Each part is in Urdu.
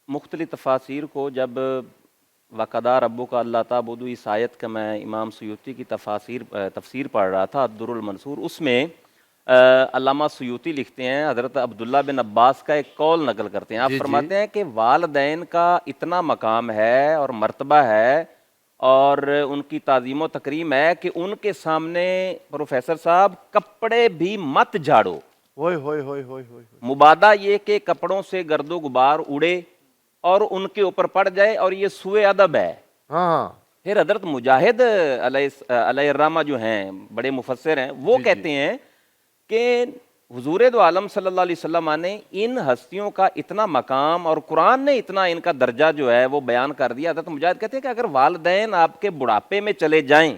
مختلف تفاسیر کو جب وقضا ربک اللہ تعبدوا اس آیت کا میں امام سیوطی کی تفسیر پڑھ رہا تھا الدر المنصور، اس میں علامہ سیوطی لکھتے ہیں، حضرت عبداللہ بن عباس کا ایک قول نقل کرتے ہیں، آپ جی فرماتے ہیں کہ والدین کا اتنا مقام ہے اور مرتبہ ہے اور ان کی تعظیم و تکریم ہے کہ ان کے سامنے پروفیسر صاحب کپڑے بھی مت جھاڑو، ہوئے ہوئے ہوئے ہوئے ہوئے مبادا یہ کہ کپڑوں سے گرد و غبار اڑے اور ان کے اوپر پڑ جائے، اور یہ سوء ادب ہے۔ ہاں پھر حضرت مجاہد علیہ الرحمہ جو ہیں بڑے مفسر ہیں، وہ جی کہتے ہیں کہ حضور دو عالم صلی اللہ علیہ وسلم نے ان ہستیوں کا اتنا مقام اور قرآن نے اتنا ان کا درجہ جو ہے وہ بیان کر دیا۔ حضرت مجاہد کہتے ہیں کہ اگر والدین آپ کے بڑھاپے میں چلے جائیں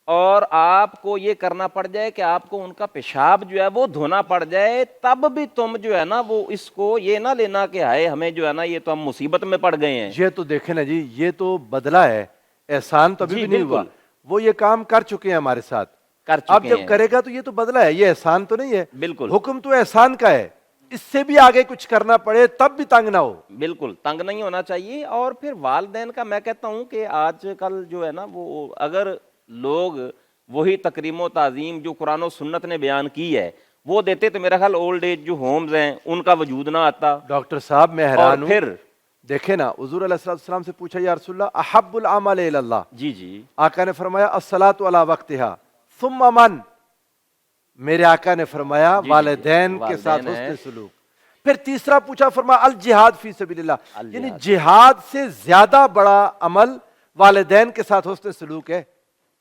اور آپ کو یہ کرنا پڑ جائے کہ آپ کو ان کا پیشاب جو ہے وہ دھونا پڑ جائے، تب بھی تم جو ہے نا وہ اس کو یہ نہ لینا کہ ہائے ہمیں جو ہے نا یہ تو ہم مصیبت میں پڑ گئے ہیں۔ یہ تو دیکھیں نا جی، یہ تو بدلہ ہے، احسان تو ابھی جی بھی نہیں ہوا، بالکل، وہ یہ کام کر چکے ہیں ہمارے ساتھ، کر اب چکے جب ہیں، کرے گا تو یہ تو بدلہ ہے، یہ احسان تو نہیں ہے، بالکل حکم تو احسان کا ہے، اس سے بھی آگے کچھ کرنا پڑے تب بھی تنگ نہ ہو۔ بالکل تنگ نہیں ہونا چاہیے۔ اور پھر والدین کا میں کہتا ہوں کہ آج کل جو ہے نا وہ اگر لوگ وہی تکریم و تعظیم جو قرآن و سنت نے بیان کی ہے وہ دیتے تو میرا خیال اولڈ ایج جو ہومز ہیں ان کا وجود نہ آتا۔ ڈاکٹر صاحب میں اور حیران ہوں، پھر دیکھیں نا حضور علیہ السلام سے پوچھا یا رسول اللہ احب العمل الی اللہ، جی جی آقا نے فرمایا الصلاۃ علی وقتہا ثم من، میرے آقا نے فرمایا جی والدین کے ساتھ والدین ہیں، حسن سلوک، پھر تیسرا پوچھا فرمایا الجہاد فی سبیل اللہ، یعنی الجہاد۔ جہاد سے زیادہ بڑا عمل والدین کے ساتھ حسن سلوک ہے۔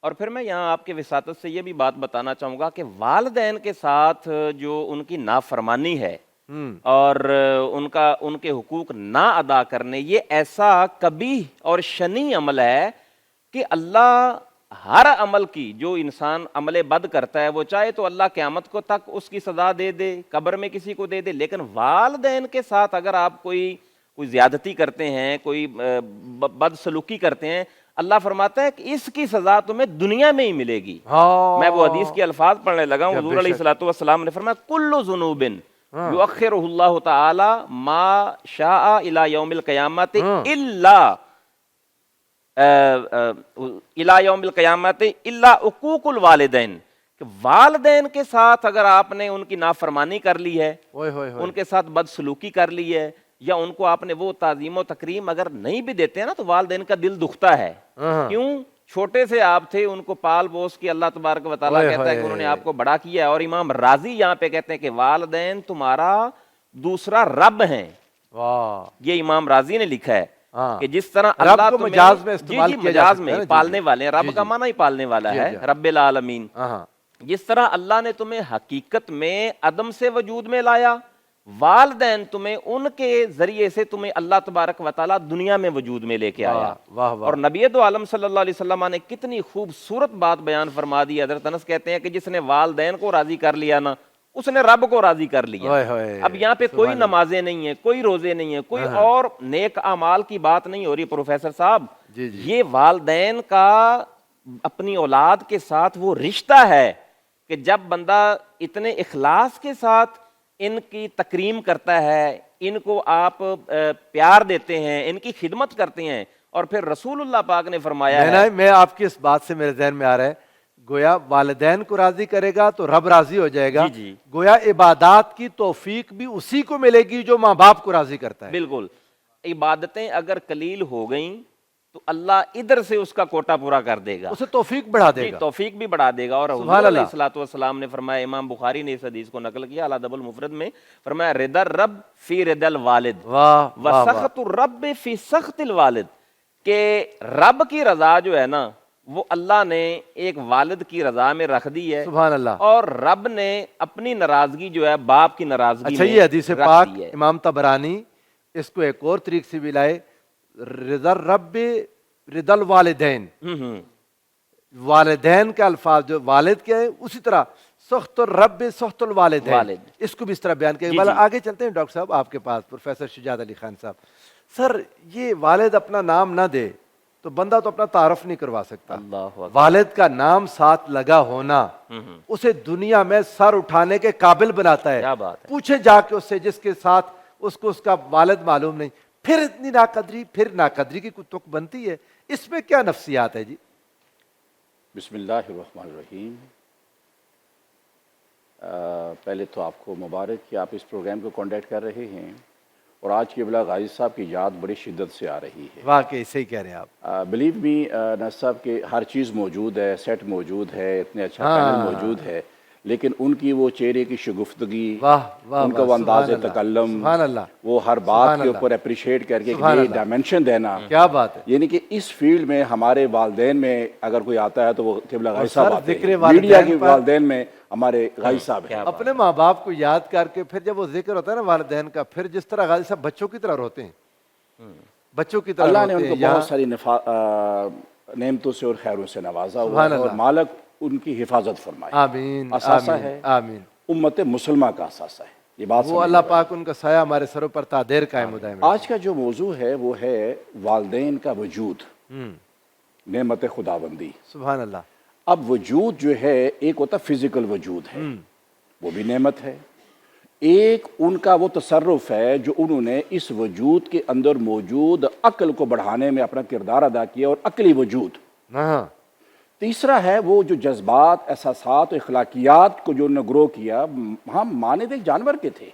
اور پھر میں یہاں آپ کے وساطت سے یہ بھی بات بتانا چاہوں گا کہ والدین کے ساتھ جو ان کی نافرمانی ہے اور ان کے حقوق نہ ادا کرنے، یہ ایسا قبیح اور شنیع عمل ہے کہ اللہ ہر عمل کی جو انسان عمل بد کرتا ہے وہ چاہے تو اللہ قیامت کو تک اس کی سزا دے دے، قبر میں کسی کو دے دے، لیکن والدین کے ساتھ اگر آپ کوئی زیادتی کرتے ہیں، کوئی بد سلوکی کرتے ہیں، اللہ فرماتا ہے کہ اس کی سزا تمہیں دنیا میں ہی ملے گی۔ میں وہ حدیث کے الفاظ پڑھنے لگا ہوں، حضور علیہ الصلوۃ والسلام نے فرمایا کل ذنوب یؤخرہ اللہ تعالی ما شاء الی یوم القیامت الا الی یوم القیامت الا عقوق الوالدین، کہ والدین کے ساتھ اگر آپ نے ان کی نافرمانی کر لی ہے، ان کے ساتھ بد سلوکی کر لی ہے، یا ان کو آپ نے وہ تعظیم و تکریم اگر نہیں بھی دیتے ہیں نا تو والدین کا دل دکھتا ہے۔ کیوں؟ چھوٹے سے آپ تھے، ان کو پال پوس کے اللہ تبارک و تعالیٰ کہتا ہے کہ انہوں نے آپ کو بڑا کیا ہے۔ اور امام راضی یہاں پہ کہتے ہیں کہ والدین تمہارا دوسرا رب ہیں، یہ امام راضی نے لکھا ہے کہ جس طرح اللہ تمہیں مجاز میں استعمال کیا جا مجاز سکتا ہے میں نا، پالنے والے ہیں، رب کا معنی ہی پالنے والا ہے، رب العالمین، جس طرح اللہ نے تمہیں حقیقت میں عدم سے وجود میں لایا، والدین تمہیں ان کے ذریعے سے تمہیں اللہ تبارک و تعالیٰ دنیا میں وجود میں لے کے آیا۔ اور نبی دو عالم صلی اللہ علیہ وسلم نے کتنی خوبصورت بات بیان فرما دی۔ حضرت انس کہتے ہیں کہ جس نے والدین کو راضی کر لیا نا اس نے رب کو راضی کر لیا۔ اب یہاں پہ کوئی نمازیں نہیں ہیں، کوئی روزے نہیں ہیں، کوئی اور نیک اعمال کی بات نہیں ہو رہی پروفیسر صاحب، یہ والدین کا اپنی اولاد کے ساتھ وہ رشتہ ہے کہ جب بندہ اتنے اخلاص کے ساتھ ان کی تکریم کرتا ہے، ان کو آپ پیار دیتے ہیں، ان کی خدمت کرتے ہیں، اور پھر رسول اللہ پاک نے فرمایا ہے، میں آپ کی اس بات سے میرے ذہن میں آ رہا ہے، گویا والدین کو راضی کرے گا تو رب راضی ہو جائے گا، گویا عبادات کی توفیق بھی اسی کو ملے گی جو ماں باپ کو راضی کرتا ہے۔ بالکل، عبادتیں اگر قلیل ہو گئیں تو اللہ ادھر سے اس کا کوٹا پورا کر دے گا، اسے توفیق بڑھا دے گا، توفیق بھی بڑھا دے گا۔ اور حضور علیہ الصلوۃ والسلام نے فرمایا، امام بخاری نے اس حدیث کو نقل کیا الادب المفرد میں، فرمایا رضا الرب فی رضا الوالد وسخط الرب فی سخط الوالد، کہ رب کی رضا جو ہے نا وہ اللہ نے ایک والد کی رضا میں رکھ دی ہے، سبحان اللہ، اور رب نے اپنی ناراضگی جو ہے باپ کی ناراضگی میں یہ حدیث پاک رکھ دی ہے۔ امام طبرانی اس کو ایک اور طریق سے بھی لائے، رضا الرب رضا الوالدین، والدین کا الفاظ جو والد کیا ہے اسی طرح سخط الرب سخط الوالدین، اس کو بھی اس طرح بیان کیا۔ آگے چلتے ہیں ڈاکٹر صاحب آپ کے پاس، پروفیسر شجاعت علی خان صاحب۔ سر یہ والد اپنا نام نہ دے تو بندہ تو اپنا تعارف نہیں کروا سکتا، والد کا نام ساتھ لگا ہونا اسے دنیا میں سر اٹھانے کے قابل بناتا ہے۔ پوچھے جا کے اس سے جس کے ساتھ اس کو اس کا والد معلوم نہیں، پھر اتنی ناقدری، پھر ناقدری کی تک بنتی ہے، اس میں کیا نفسیات ہے جی؟ بسم اللہ الرحمن الرحیم۔ پہلے تو آپ کو مبارک کہ آپ اس پروگرام کو کنڈکٹ کر رہے ہیں، اور آج کے بلا غازی صاحب کی یاد بڑی شدت سے آ رہی ہے۔ واقعی صحیح کہہ رہے ہیں آپ۔ بلیو می ناصر صاحب کہ ہر چیز موجود ہے، سیٹ موجود ہے، اتنے اچھا پینل موجود ہے، لیکن ان کی وہ چہرے کی شگفتگی، ان کا وہ انداز تکلم، وہ ہر بات کے اوپر اپریشیٹ کر کے ایک ڈائمنشن دینا، کیا بات ہے! یعنی کہ اس فیلڈ میں ہمارے والدین میں اگر کوئی آتا ہے تو وہ قبلہ غازی صاحب آتے ذکر ہیں، والدین میڈیا کے پر والدین میں ہمارے غازی صاحب ہیں۔ اپنے ماں باپ کو یاد کر کے پھر جب وہ ذکر ہوتا ہے نا والدین کا، پھر جس طرح غازی صاحب بچوں کی طرح روتے ہیں، بچوں کی طرح اللہ نے روتے ان کو ہیں، بہت ساری نعمتوں سے اور خیروں سے نوازا ہوا سبحان ہے، اور اللہ۔ مالک ان کی حفاظت فرمائے۔ آمین اثاثہ آمین ہے، آمین۔ امت مسلمہ کا اثاثہ ہے، یہ بات وہ سمجھنے اللہ والی۔ پاک ان کا سایہ ہمارے سروں پر تا دیر قائم ہوتا ہے۔ آج کا جو موضوع ہے وہ ہے والدین کا وجود، نعمت خداوندی۔ سبحان اللہ۔ اب وجود جو ہے، ایک ہوتا فزیکل وجود ہے، وہ بھی نعمت ہے، ایک ان کا وہ تصرف ہے جو انہوں نے اس وجود کے اندر موجود عقل کو بڑھانے میں اپنا کردار ادا کیا، اور عقلی وجود۔ ہاں، تیسرا ہے وہ جو جذبات، احساسات، اخلاقیات کو جو انہوں نے گرو کیا۔ ہم مانند ایک جانور کے تھے،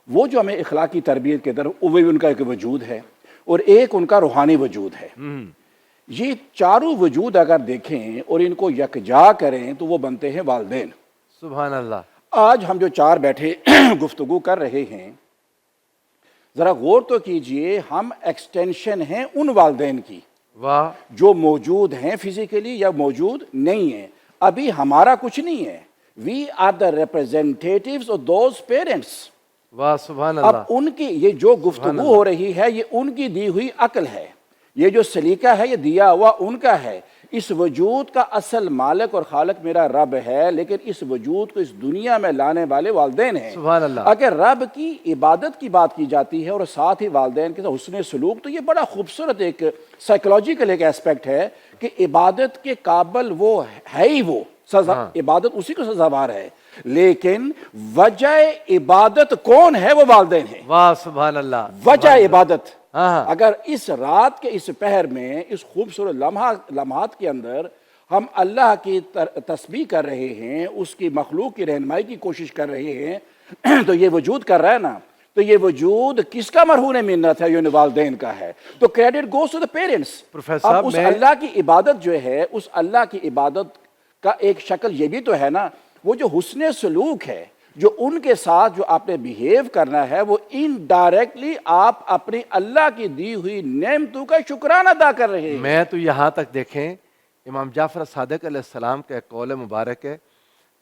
وہ جو ہمیں اخلاقی تربیت کے طرف، وہ بھی ان کا ایک وجود ہے، اور ایک ان کا روحانی وجود ہے۔ یہ چاروں وجود اگر دیکھیں اور ان کو یکجا کریں تو وہ بنتے ہیں والدین۔ سبحان اللہ۔ آج ہم جو چار بیٹھے گفتگو کر رہے ہیں، ذرا غور تو کیجئے، ہم ایکسٹینشن ہیں ان والدین کی واہ، جو موجود ہیں فزیکلی یا موجود نہیں ہیں۔ ابھی ہمارا کچھ نہیں ہے، we are the representatives of those parents. واہ، سبحان اب اللہ۔ ان کی یہ جو گفتگو ہو رہی ہے، یہ ان کی دی ہوئی عقل ہے، یہ جو سلیقہ ہے یہ دیا ہوا ان کا ہے۔ اس وجود کا اصل مالک اور خالق میرا رب ہے، لیکن اس وجود کو اس دنیا میں لانے والے والدین ہیں۔ سبحان اللہ۔ اگر رب کی عبادت کی بات کی جاتی ہے اور ساتھ ہی والدین کے ساتھ حسن سلوک، تو یہ بڑا خوبصورت ایک سائیکولوجیکل ایک ایسپیکٹ ہے کہ عبادت کے قابل وہ ہے ہی، وہ سزا، عبادت اسی کو سزاوار ہے، لیکن وجہ عبادت کون ہے؟ وہ والدین ہیں۔ واہ، سبحان اللہ۔ وجہ عبادت، اگر اس رات کے اس پہر میں، اس خوبصورت لمحات کے اندر ہم اللہ کی تسبیح کر رہے ہیں، اس کی مخلوق کی رہنمائی کی کوشش کر رہے ہیں، تو یہ وجود کر رہا ہے نا، تو یہ وجود کس کا مرہون منت ہے؟ یہ والدین کا ہے۔ تو credit goes to the parents. اب اس اللہ کی عبادت جو ہے، اس اللہ کی عبادت کا ایک شکل یہ بھی تو ہے نا، وہ جو حسن سلوک ہے، جو ان کے ساتھ جو آپ نے بیہیو کرنا ہے، وہ انڈائریکٹلی آپ اپنی اللہ کی دی ہوئی نعمتوں کا شکرانہ ادا کر رہے ہیں۔ میں تو یہاں تک دیکھیں، امام جعفر صادق علیہ السلام کا ایک قول مبارک ہے،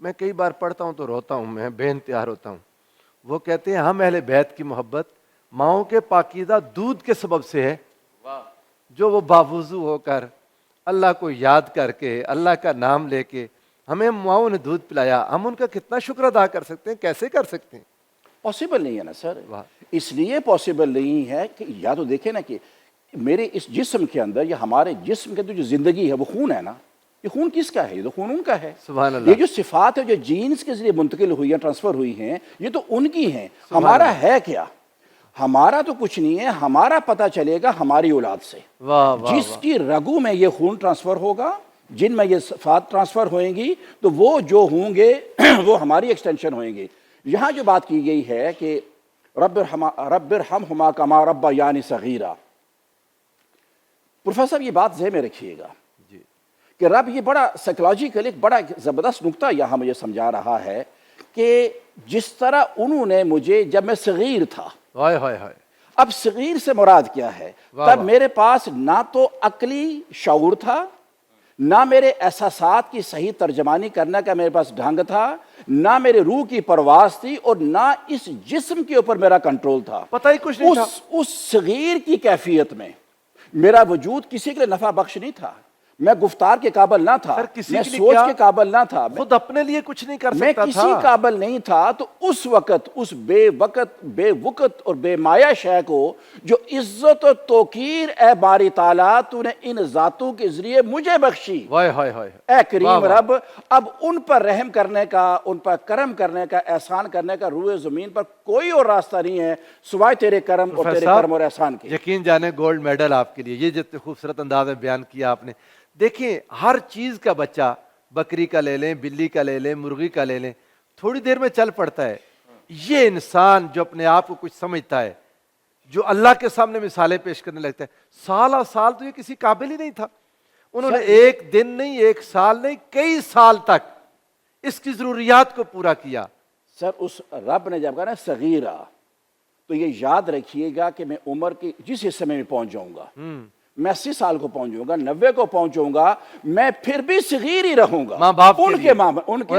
میں کئی بار پڑھتا ہوں تو روتا ہوں، میں بے انتہا ہوتا ہوں۔ وہ کہتے ہیں ہم اہل بیت کی محبت ماؤں کے پاکیزہ دودھ کے سبب سے ہے، جو وہ باوضو ہو کر اللہ کو یاد کر کے، اللہ کا نام لے کے ہمیں ماؤں نے دودھ پلایا، ہم ان کا کتنا شکر ادا کر سکتے ہیں؟ کیسے کر سکتے ہیں؟ پاسبل نہیں ہے نا سر۔ اس لیے پاسبل نہیں ہے کہ یا تو دیکھیں نا کہ میرے اس جسم کے اندر یا ہمارے جسم کے اندر جو زندگی ہے وہ خون ہے نا، یہ خون کس کا ہے؟ یہ تو خون ان کا ہے۔ سبحان اللہ۔ یہ جو صفات ہے جو جینز کے ذریعے منتقل ہوئی ہیں، ٹرانسفر ہوئی ہیں، یہ تو ان کی ہیں۔ ہمارا ہے کیا؟ ہمارا تو کچھ نہیں ہے، ہمارا پتہ چلے گا ہماری اولاد سے، جس کی رگوں میں یہ خون ٹرانسفر ہوگا، جن میں یہ صفات ٹرانسفر ہوئیں گی، تو وہ جو ہوں گے وہ ہماری ایکسٹینشن ہوئیں گے۔ یہاں جو بات کی گئی ہے کہ رب ارحمہما کما ربیانی صغیرا، پروفیسر صاحب یہ بات ذہن میں رکھیے گا کہ رب، یہ بڑا سائیکولوجیکل ایک بڑا زبردست نقطہ یہاں مجھے سمجھا رہا ہے کہ جس طرح انہوں نے مجھے جب میں صغیر تھا، اب صغیر سے مراد کیا ہے؟ تب میرے پاس نہ تو عقلی شعور تھا، نہ میرے احساسات کی صحیح ترجمانی کرنے کا میرے پاس ڈھنگ تھا، نہ میرے روح کی پرواز تھی، اور نہ اس جسم کے اوپر میرا کنٹرول تھا۔ پتہ ہی کچھ نہیں تھا۔ اس صغیر کی کیفیت میں میرا وجود کسی کے لیے نفع بخش نہیں تھا، میں گفتار کے قابل نہ تھا, سر کسی میں کے لیے سوچ کیا؟ کے قابل نہ تھا, خود اپنے لیے کچھ نہیں کر میں سکتا کسی تھا. قابل نہیں تھا. تو اس وقت اس بے وقت اور بے مایہ شے کو جو عزت و توقیر اے باری تعالیٰ تو نے ان ذاتوں کے ذریعے مجھے بخشی, وائے ہائے ہائے, اے کریم واہ واہ. رب, اب ان پر رحم کرنے کا, ان پر کرم کرنے کا, احسان کرنے کا روئے زمین پر کوئی اور راستہ نہیں ہے سوائے تیرے کرم اور تیرے کرم اور احسان کے. یقین جانے گولڈ میڈل آپ کے لیے, یہ جتنے خوبصورت انداز میں بیان کیا آپ نے. دیکھیں ہر چیز کا بچہ, بکری کا لے لیں, بلی کا لے لیں, مرغی کا لے لیں, تھوڑی دیر میں چل پڑتا ہے. یہ انسان جو اپنے آپ کو کچھ سمجھتا ہے, جو اللہ کے سامنے مثالیں پیش کرنے لگتا ہے, سالہ سال تو یہ کسی قابل ہی نہیں تھا. انہوں نے ایک دن نہیں, ایک سال نہیں, کئی سال تک اس کی ضروریات کو پورا کیا. سر اس رب نے جب کہا نا صغیرہ, تو یہ یاد رکھیے گا کہ میں عمر کی جس حصے میں پہنچ جاؤں گا, میں 80 سال کو پہنچ جاؤں گا, 90 کو پہنچوں گا, میں پھر بھی صغیر ہی رہوں گا ماں باپ ان کے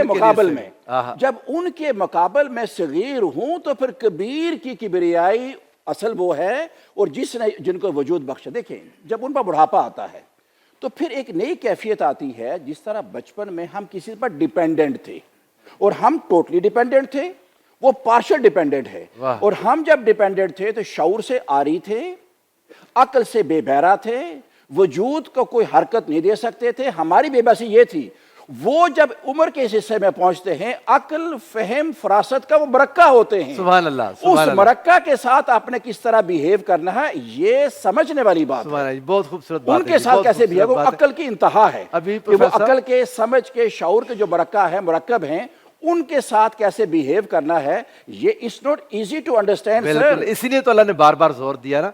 مقابل میں. آہا. جب ان کے مقابل میں صغیر ہوں تو پھر کبیر کی کبریائی اصل وہ ہے, اور جن کو وجود بخشا. دیکھیں جب ان پر بڑھاپا آتا ہے تو پھر ایک نئی کیفیت آتی ہے. جس طرح بچپن میں ہم کسی پر ڈیپینڈنٹ تھے اور ہم ٹوٹلی ڈیپینڈنٹ تھے, وہ پارشل ڈیپینڈنٹ ہے. اور ہم جب ڈیپینڈنٹ تھے تو شعور سے عاری تھے, عقل سے بے بہرا تھے, وجود کو کوئی حرکت نہیں دے سکتے تھے. ہماری بے بسی یہ تھی. وہ جب عمر کے اس حصے میں پہنچتے ہیں, عقل, فہم, فراست کا وہ مرکہ ہوتے ہیں. سبحان اللہ, اس سبحان اللہ. مرکہ کے ساتھ آپ نے کس طرح بیہیو کرنا ہے, یہ سمجھنے والی بات سبحان ہے. اللہ, بہت خوبصورت بات ان ہے کے جی, ساتھ بہت کیسے بھی ہے, خوبصورت وہ بات ہے. عقل کی انتہا ہے ابھی کہ وہ پروفیسر عقل کے, سمجھ کے, شعور کے جو مرکہ ہے, مرکب ہیں, ان کے ساتھ کیسے بیہیو کرنا ہے, یہ it's not easy to understand. بالکل, اسی لیے تو اللہ نے بار بار زور دیا نا